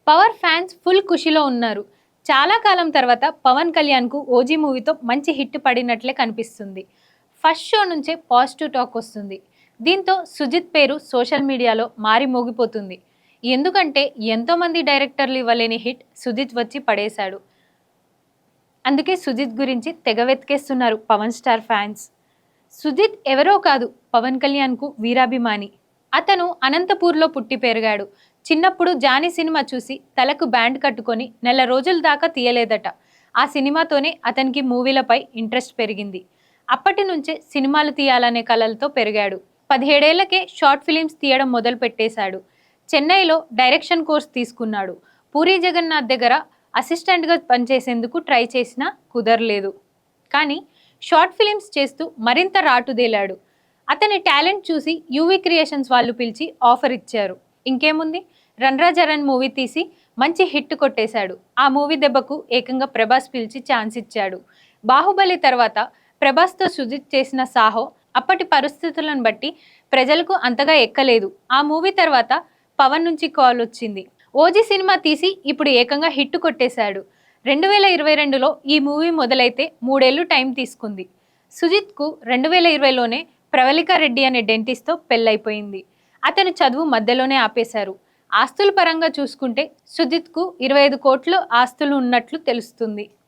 Power fans full ఖుషిలో ఉన్నారు. చాలా కాలం తర్వాత పవన్ కళ్యాణ్‌కు 'ఓజీ' మూవీతో మంచి హిట్ పడినట్లే కనిపిస్తుంది. ఫస్ట్ షో నుంచే పాజిటివ్ టాక్ వస్తుంది. దీంతో సుజిత్ పేరు సోషల్ మీడియాలో మారి మోగిపోతుంది. ఎందుకంటే ఎంతోమంది డైరెక్టర్లు ఇవ్వలేని హిట్ సుజిత్ వచ్చి పడేశాడు. అందుకే సుజిత్ గురించి తెగ వెతికేస్తున్నారు పవన్ స్టార్ ఫ్యాన్స్. సుజిత్ ఎవరో కాదు, పవన్ కళ్యాణ్‌కు వీరాభిమాని. అతను అనంతపూర్‌లో పుట్టి పెరిగాడు. చిన్నప్పుడు జానీ సినిమా చూసి తలకు బ్యాండ్ కట్టుకొని నెల రోజుల దాకా తీయలేదట. ఆ సినిమాతోనే అతనికి మూవీలపై ఇంట్రెస్ట్ పెరిగింది. అప్పటి నుంచే సినిమాలు తీయాలనే కలలతో పెరిగాడు. 17 ఏళ్లకే షార్ట్ ఫిలిమ్స్ తీయడం మొదలు పెట్టేశాడు. చెన్నైలో డైరెక్షన్ కోర్స్ తీసుకున్నాడు. పూరీ జగన్నాథ్ దగ్గర అసిస్టెంట్‌గా పనిచేసేందుకు ట్రై చేసినా కుదరలేదు. కానీ షార్ట్ ఫిలిమ్స్ చేస్తూ మరింత రాటుదేలాడు. అతని టాలెంట్ చూసి యూవీ క్రియేషన్స్ వాళ్ళు పిలిచి ఆఫర్ ఇచ్చారు. ఇంకేముంది, రన్ రాజా రన్ మూవీ తీసి మంచి హిట్ కొట్టేశాడు. ఆ మూవీ దెబ్బకు ఏకంగా ప్రభాస్ పిలిచి ఛాన్స్ ఇచ్చాడు. బాహుబలి తర్వాత ప్రభాస్తో సుజిత్ చేసిన సాహో అప్పటి పరిస్థితులను బట్టి ప్రజలకు అంతగా ఎక్కలేదు. ఆ మూవీ తర్వాత పవన్ నుంచి కాల్ వచ్చింది. ఓజీ సినిమా తీసి ఇప్పుడు ఏకంగా హిట్ కొట్టేశాడు. 2022లో ఈ మూవీ మొదలైతే 3 ఏళ్లు టైం తీసుకుంది. సుజిత్కు 2020లోనే ప్రవళిక రెడ్డి అనే డెంటిస్ట్తో పెళ్ళైపోయింది. అతను చదువు మధ్యలోనే ఆపేశారు. ఆస్తుల పరంగా చూసుకుంటే సుజిత్కు 25 కోట్లు ఆస్తులు ఉన్నట్లు తెలుస్తుంది.